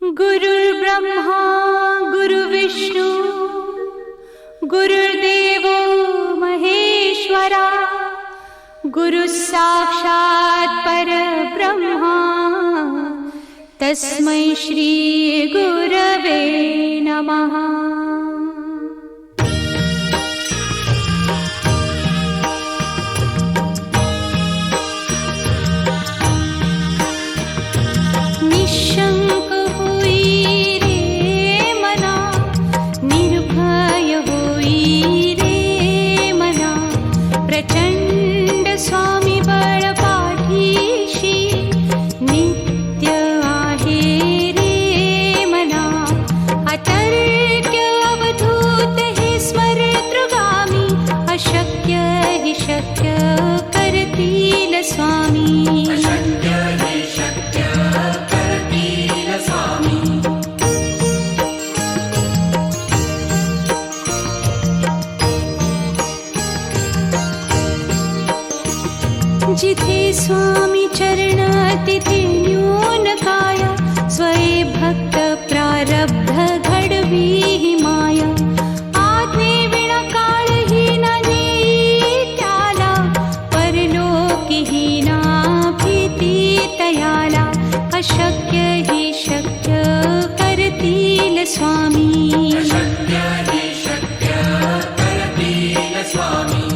गुरुर्ब्रह्मा गुरुर्विष्णू गुरुर्देवो महेश्वरा गुरुः साक्षात् परब्रह्मा तस्मै श्री गुरवे नमः। जिथे स्वामी चरण तिथे न्यून काय स्वये भक्त प्रारब्ध घडवी ही माया। आज्ञे विना काळही न नेई त्याला परलोकी ही ना भीती तयाला। अशक्य ही शक्य करतील स्वामी, अशक्य ही शक्य करतील स्वामी।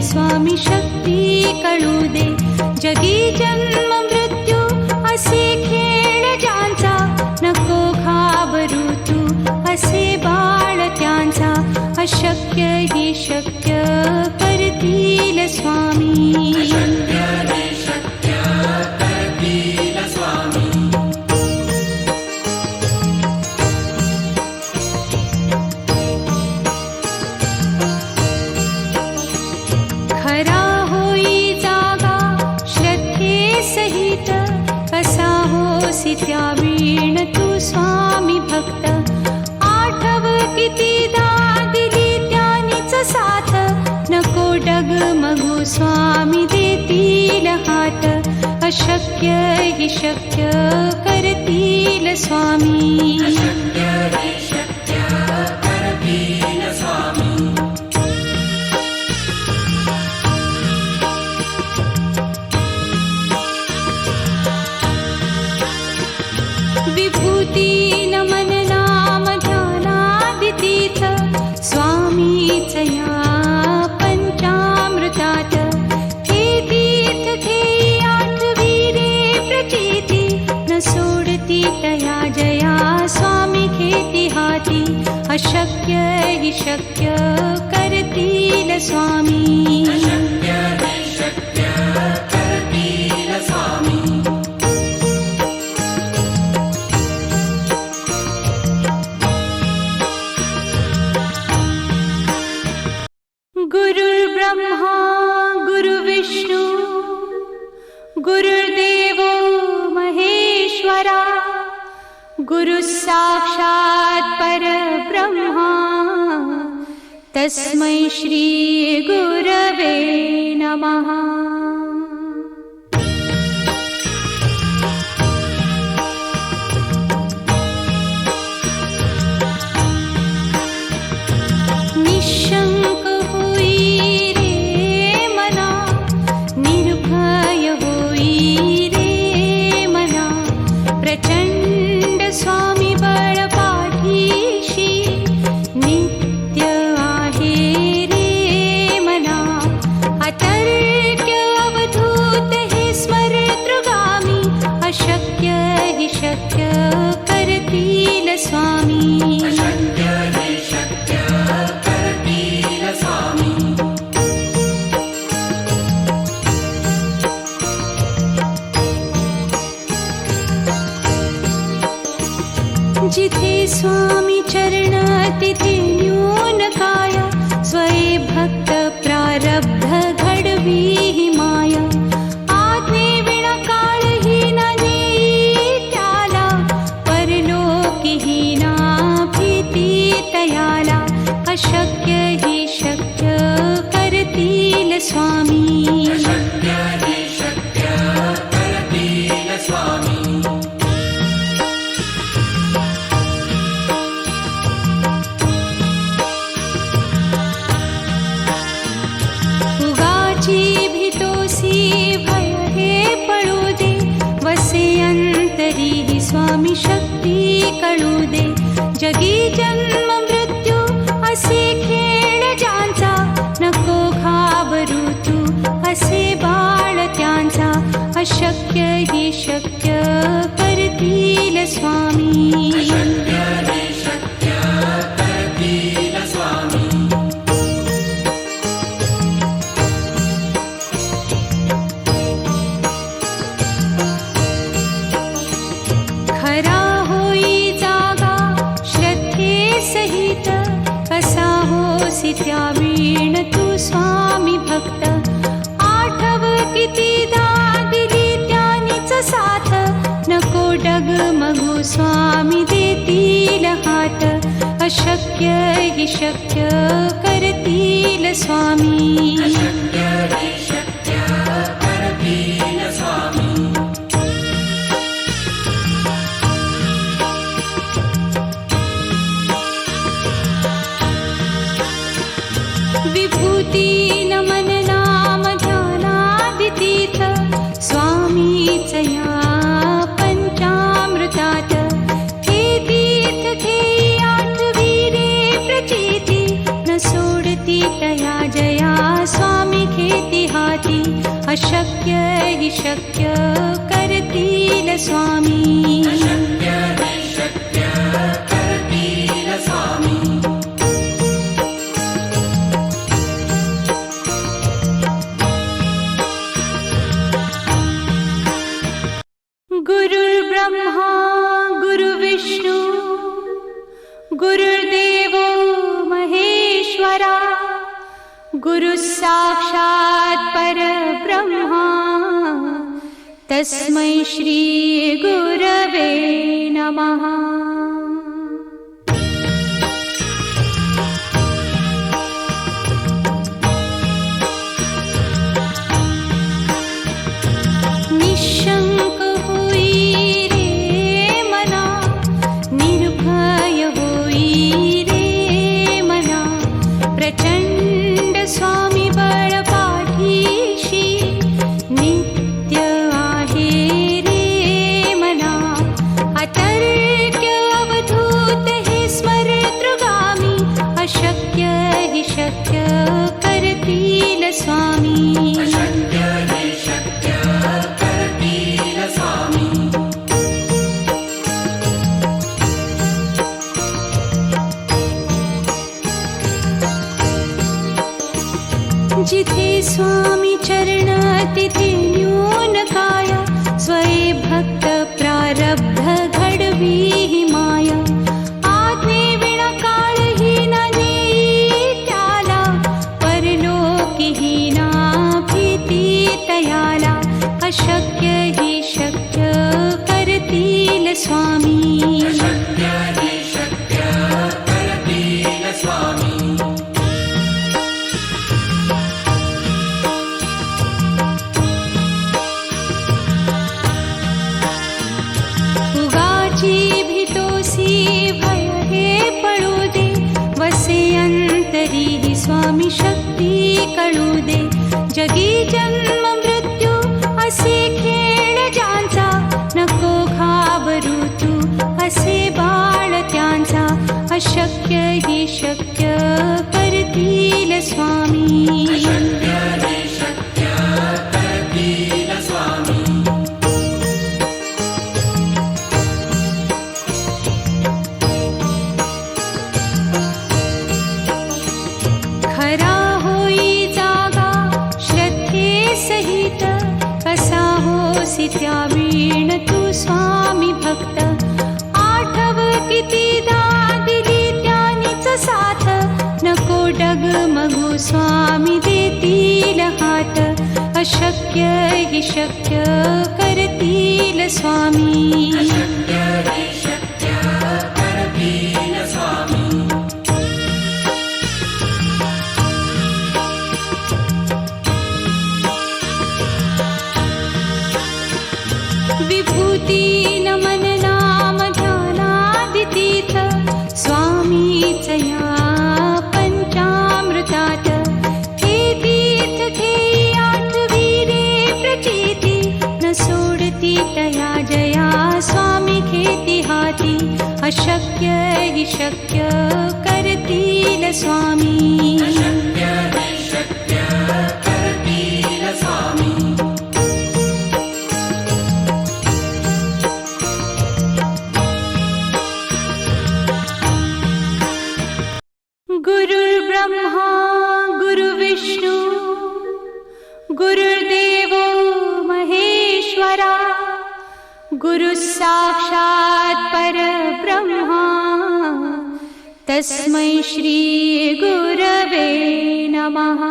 स्वामी शक्ती कळू दे। जगी जन्म मृत्यू असे खेळ ज्यांचा नको घाबरू तू असे बाळ त्यांचा। अशक्य ही शक्य करतील स्वामी, अशक्य ही शक्य करतील स्वामी। खरा होई जागा श्रद्धे सहित कसा होसी त्या वीण तू स्वामी भक्त। आठव कितीदा दिली त्यानीच साथ नको डगमगू स्वामी देतील हात। अशक्य ही शक्य करतील स्वामी, अशक्य ही शक्य करतील स्वामी। विभूती नमन नाम ध्यानादितीर्थ स्वामीच या पंचामृतात। हे तीर्थ घेई आठवी रे प्रचिती न सोडती तया जया स्वामी घेती हाती। अशक्य ही शक्य करतील स्वामी, अशक्य ही शक्य करतील स्वामी। गुरुर्ब्रह्मा गुरुर्विष्णू गुरुर्देवो महेश्वरा गुरुः साक्षात् परब्रह्मा तस्मै श्री गुरवे नमः। जिथे स्वामी चरण तिथे न्यून काय स्वये भक्त प्रारब्ध घडवी ही माया। आज्ञे विना काळही न नेई त्याला पर अशक्य हि शक्य करतील स्वामी. अशक्य हि शक्य करतील स्वामी. उगाची भीतोसी भय हे पळू दे, वसे अंतरी ही स्वामी शक्ती कळू दे. जगी जन्म मृत्यू असे खेळ ज्यांचा, नको घाबरू तू असे बाळ त्यांचा. अशक्य हि शक्य करतील स्वामी. अशक्य हि शक्य करतील स्वामी. खरा होई जागा श्रद्धे सहित, कसा होसी त्या वीण तू स्वामी भक्त. आठव कितीदा दिली त्यानीच साथ, नको डगमगू स्वामी देतील हात. अशक्य हि शक्य करतील स्वामी. अशक्य हि शक्य करतील स्वामी. विभूती नमन नाम ध्यानादितीर्थ, स्वामीच या पंचामृतात. हे तीर्थ घेई आठवी रे प्रचिती, न सोडती तया जया स्वामी घेती हाती. अशक्य हि शक्य करतील स्वामी. अशक्य हि शक्य करतील स्वामी. गुरुर्ब्रह्मा गुरुर्विष्णु गुरुर्देवो महेश्वरा, गुरुः साक्षात् परब्रह्मा, तस्मै श्री गुरवे नमः. निशंक होई रे मना, निर्भय होई रे मना. प्रचंड स्वामी बळ पाठीशी, नित्य आहे रे मना. अतर्क्य अवधूत हे स्मरतृगामी, अशक्य हि शक्य करतील स्वामी. अशक्य हि शक्य करतील स्वामी. जिथे स्वामी चरण तिथे न्यून काया, स्वये भक्त प्रारब्ध घडवी ही माया. आज्ञे विना काळही न नेई त्याला, परलोकीही ना भीती तयाला. अशक्य हि शक्य करतील स्वामी. अशक्य हि शक्य करतील स्वामी. उगाची भीतोसी भय हे पळू दे, वसे अंतरी ही स्वामी शक्ती कळू दे. जगी जन्म मृत्यू असे खेळ ज्यांचा, नको घाबरू तू असे बाळ त्यांचा. अशक्य हि शक्य करतील स्वामी. अशक्य हि शक्य करतील स्वामी. खरा होई जागा श्रद्धे सहित, कसा होसी त्या वीण तू स्वामी भक्त. आठव कितीदा दिली त्यानीच साथ, नको डगमगू स्वामी देतील हात. अशक्य हि शक्य करतील स्वामी. अशक्य हि शक्य करतील स्वामी. अशक्य हि शक्य करतील स्वामी. अशक्य हि शक्य करतील स्वामी. गुरुर्ब्रह्मा गुरुर्विष्णू गुरुर्देवो महेश्वरा गुरुः साक्षात् परब्रह्मा तस्मै श्री गुरवे नमः.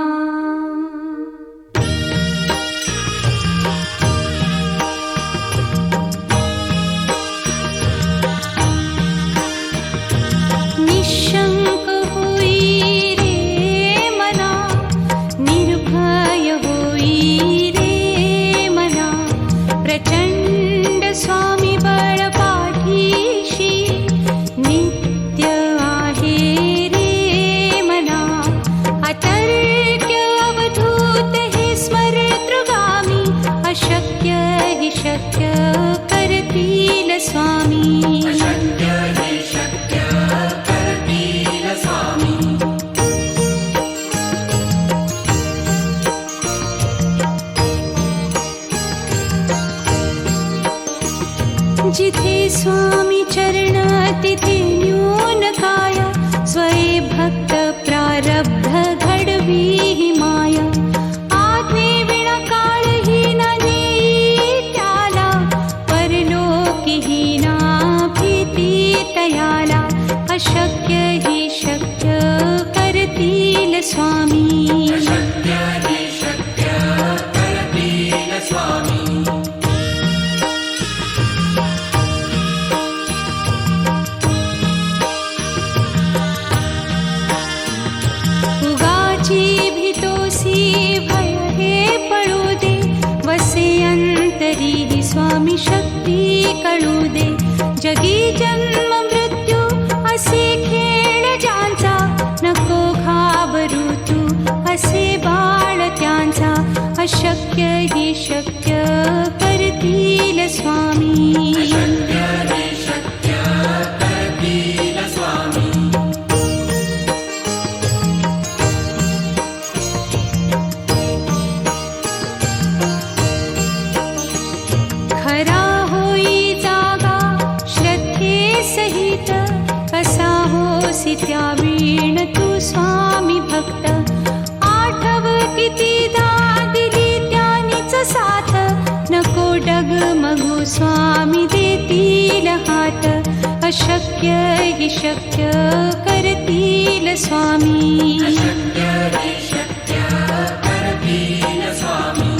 निःशंक होई रे मना, निर्भय होई रे मना, प्रचंड स्वामी बळ पाठीशी नित्य आहे रे मना. अतर्क्य अवधूत हे स्मरतृगामी, अशक्य हि शक्य करतील स्वामी. अशक्य हि शक्य करतील स्वामी. जिथे स्वामी चरण तिथे न्यून काय, स्वये भक्त प्रारब्ध घडवी ही माया. आज्ञे विना काळही न नेई त्याला, परलोकीही ना भीती तयाला. अशक्य हि शक्य करतील स्वामी. अशक्य हि शक्य करतील स्वामी. उगाची भीतोसी भय हे पळू दे, वसे अंतरी ही स्वामी शक्ती कळू दे. जगी जन्म मृत्यू असे खेळ ज्यांचा, नको घाबरू तू असे बाळ त्यांचा. अशक्य हि शक्य करतील स्वामी. अशक्य हि शक्य करतील स्वामी. खरा होई जागा श्रद्धे सहित, कसा होसी त्या वीण तू स्वामी भक्त. आठव कितीदा दिली त्यानीच साथ, नको डगमगू स्वामी देतील हात. अशक्य हि शक्य करतील स्वामी. अशक्य हि शक्य करतील स्वामी.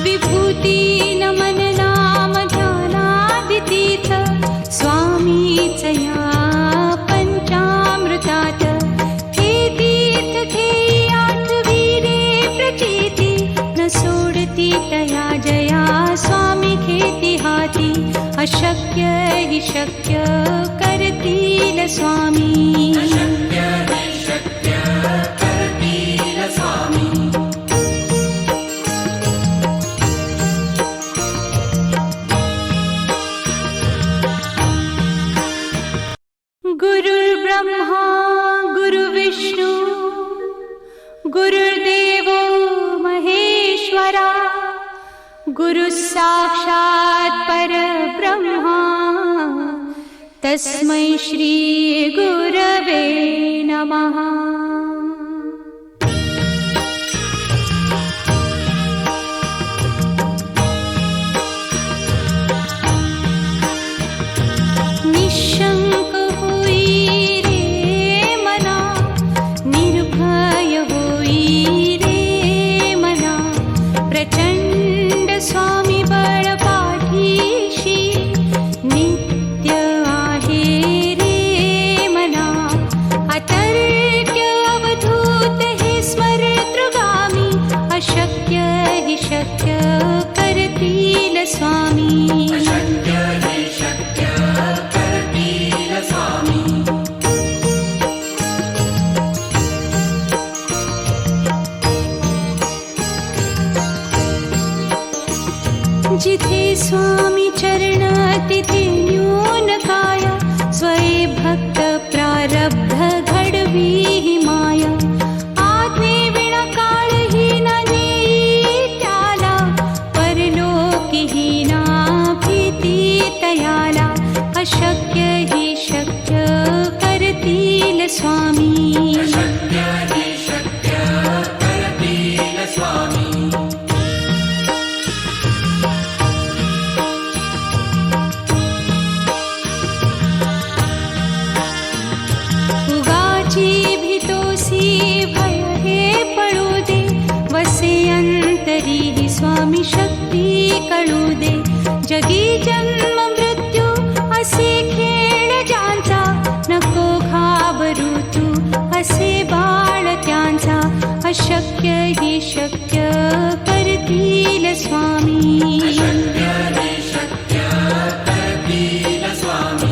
विभूती नमन नाम ध्यानादितीर्थ, स्वामीच या पंचामृतात. हे तीर्थ घेई आठवी रे प्रचिती, न सोडती तया जया स्वामी घेती हाती. अशक्य हि शक्य करतील स्वामी. अशक्य हि शक्य करतील स्वामी. गुरुर्ब्रह्मा गुरुर्विष्णू गुरुर्देवो महेश्वरा गुरुः साक्षात् परब्रह्मा तस्मै श्री गुरवे नमः. निःशंक होई रे मना, निर्भय होई रे मना, प्रचंड स्वामी बळ पाठीशी नित्य आहे रे मना. अतर्क्य अवधूत हे स्मरतृगामी, अशक्य हि शक्य करतील स्वामी. अशक्य हि शक्य करतील स्वामी. जिथे स्वामी चरण तिथे न्यून काय, स्वये भक्त प्रारब्ध घडवी ही माया. आज्ञे विना काळही न नेई त्याला, परलोकी ही ना भीती तयाला. अशक्य ही शक्य करतील स्वामी. अशक्य हि शक्य करतील स्वामी. उगाची भीतोसी भय हे पळू दे, वसे अंतरी ही स्वामी शक्ती कळू दे. जगी जन्म मृत्यू असे खेळ ज्यांचा, नको घाबरू तू असे बाळ त्यांचा. अशक्य ही शक्य करतील स्वामी. अशक्य हि शक्य करतील स्वामी.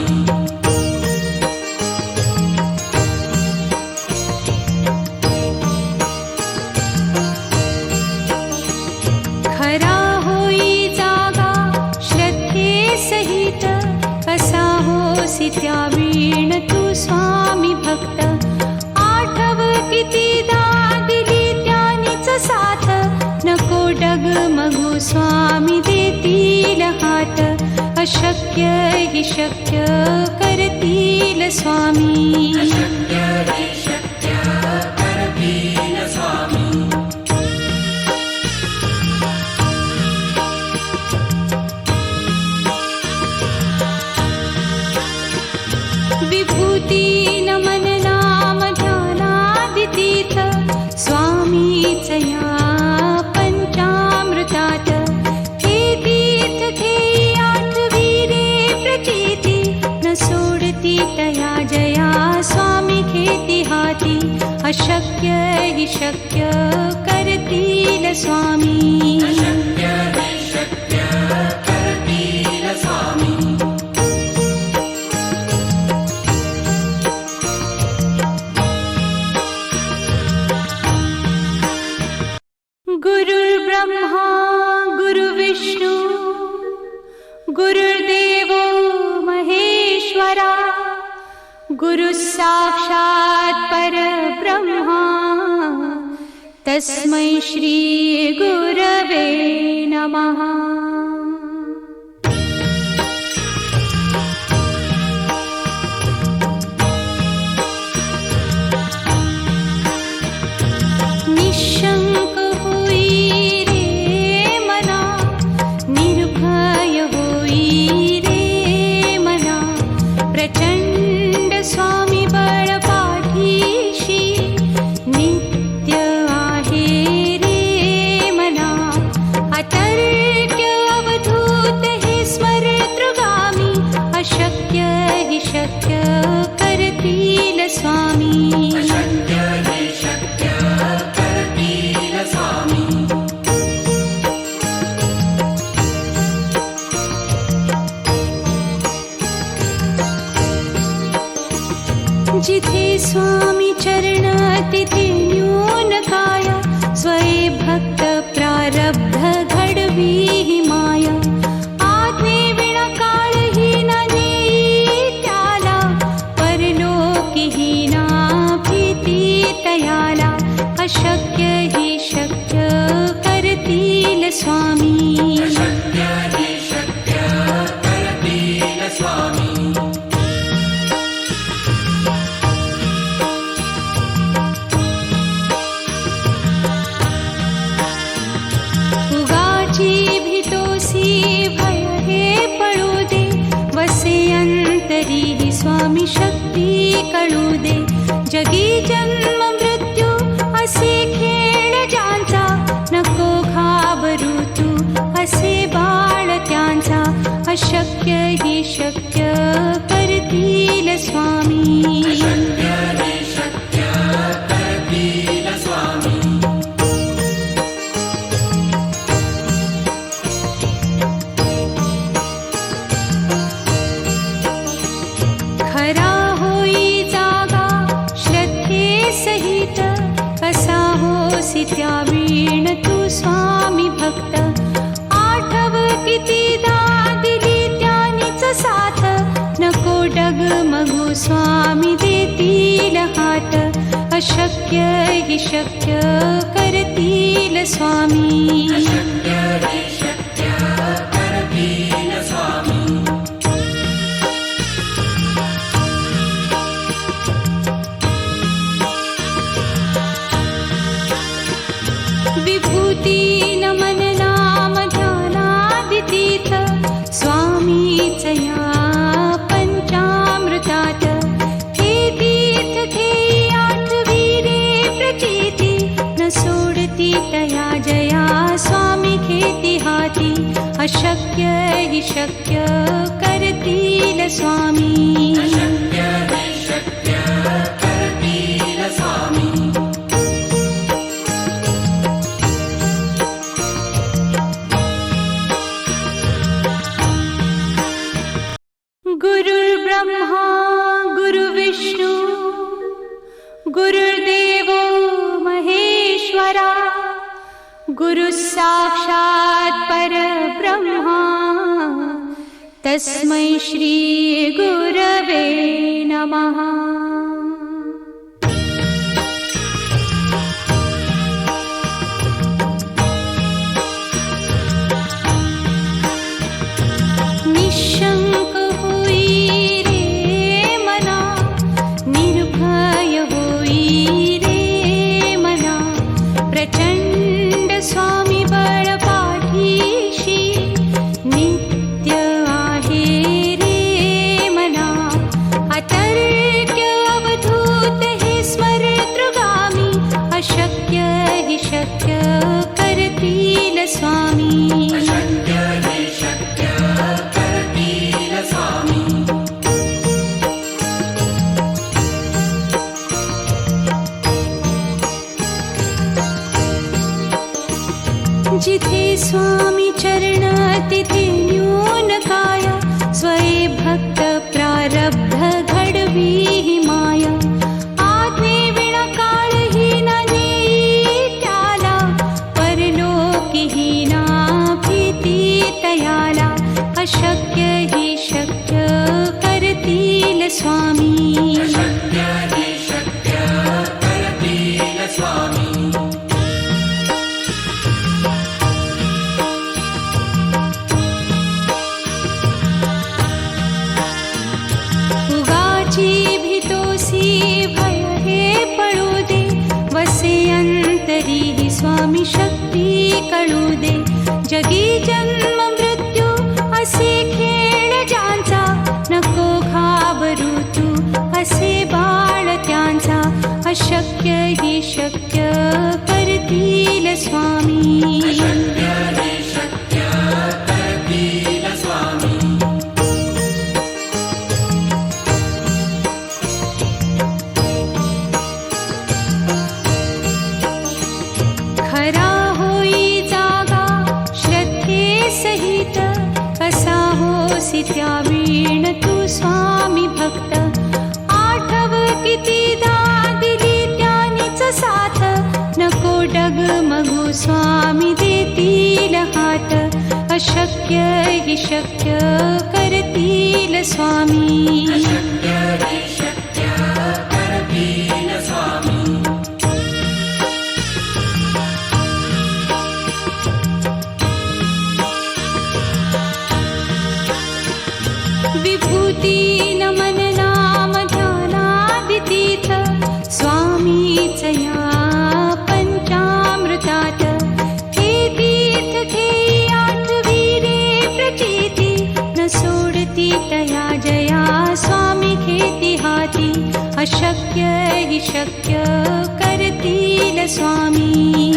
खरा होई जागा श्रद्धे सहित, कसा होसी त्या वीण तू स्वामी भक्त. आठव कितीदा दिली त्यानीच साथ, नको डगमगू स्वामी देतील हात. अशक्य हि शक्य करतील स्वामी. अशक्य हि शक्य करतील स्वामी. विभूती नमन नाम ध्यानादितीत, स्वामीच या पंचामृतात. हे तीर्थ घेई आठवी रे प्रचिती, न सोडती तया जया स्वामी घेती हाती. अशक्य हि शक्य करतील स्वामी. अशक्य हि शक्य करतील स्वामी. गुरुर्ब्रह्मा गुरुर्विष्णू गुरुर्देवो महेश्वरा, गुरुः साक्षात् परब्रह्मा, तस्मै श्री गुरवे नमः. निशंक होई रे मना, निर्भय होई रे मना. प्रचंड स्वामी बळ पाठीशी, नित्य आहे रे मना. अतर्क्य अवधूत हे स्मरतृगामी, अशक्य हि शक्य करतील स्वामी. अशक्य हि शक्य करतील स्वामी. जिथे स्वामी चरण तिथे न्यून काय, स्वये भक्त प्रारब्ध घडवी ही माया. आज्ञे विना काळही न नेई त्याला, परलोकी ही ना भीती तयाला. अशक्य हि शक्य करतील स्वामी. अशक्य हि शक्य करतील स्वामी. उगाची भीतोसी भय हे पळू दे, वसे अंतरी ही स्वामी शक्ती कळू दे. जगी जन्म मृत्यू असे खेळ ज्यांचा, नको घाबरू तू असे बाळ त्यांचा. अशक्य हि शक्य करतील स्वामी. अशक्य हि शक्य करतील स्वामी. खरा होई जागा श्रद्धे सहित, कसा होसी त्या वीण तू स्वामी भक्त. आठ आठव कितीदा दिली त्यानीच साथ, नको डगमगू स्वामी देतील हात, अशक्य हि शक्य करतील स्वामी. अशक्य हि शक्य करतील स्वामी. विभूती नमन नाम ध्यानादितीर्थ, स्वामीच या पंचामृतात, हे तीर्थ घेई आठवी रे प्रचिती, न सोडती तया जया स्वामी घेती हाती, अशक्य हि शक्य करतील स्वामी. अशक्य हि शक्य करतील स्वामी. गुरुर्ब्रह्मा गुरुर्विष्णू गुरुर्देवो महेश्वरा, गुरुः साक्षात् परब्रह्मा, तस्मै श्री गुरवे नमः. निशंक होई रे मना, निर्भय होई रे मना, प्रचंड स्वामी बळ पाठीशी, नित्य आहे रे मना, अतर्क्य अवधूत हे स्मरतृगामी, अशक्य हि शक्य करतील स्वामी. अशक्य हि शक्य करतील स्वामी. जिथे स्वामी चरण तिथे न्यून काय, स्वये भक्त प्रारब्ध घडवी ही माया, आज्ञे विना काळही न नेई त्याला, परलोकीही ना भीती तयाला, अशक्य हि शक्य करतील स्वामी. अशक्य हि शक्य करतील स्वामी. उगाची भीतोसी भय हे पळू दे, वसे अंतरी ही स्वामी शक्ती कळू दे, जगी जन्म मृत्यू असे खेळ ज्यांचा, नको घाबरू तू असे बाळ त्यांचा, अशक्य हि शक्य करतील स्वामी. अशक्य हि शक्य करतील स्वामी. खरा होई जागा श्रद्धे सहित, कसा होसी त्या वीण तू स्वामी भक्त, आठव कितीदा दिली त्यानीच साथ, नको डगमगू स्वामी देतील हात, अशक्य हि शक्य करतील स्वामी. अशक्य हि शक्य करतील स्वामी. विभूती नमन नाम ध्यानादितीर्थ, स्वामीच या पंचामृतात, हे तीर्थ घेई आठवी रे प्रचिती, न सोडती तया जया स्वामी घेती हाती, अशक्य हि शक्य करतील स्वामी.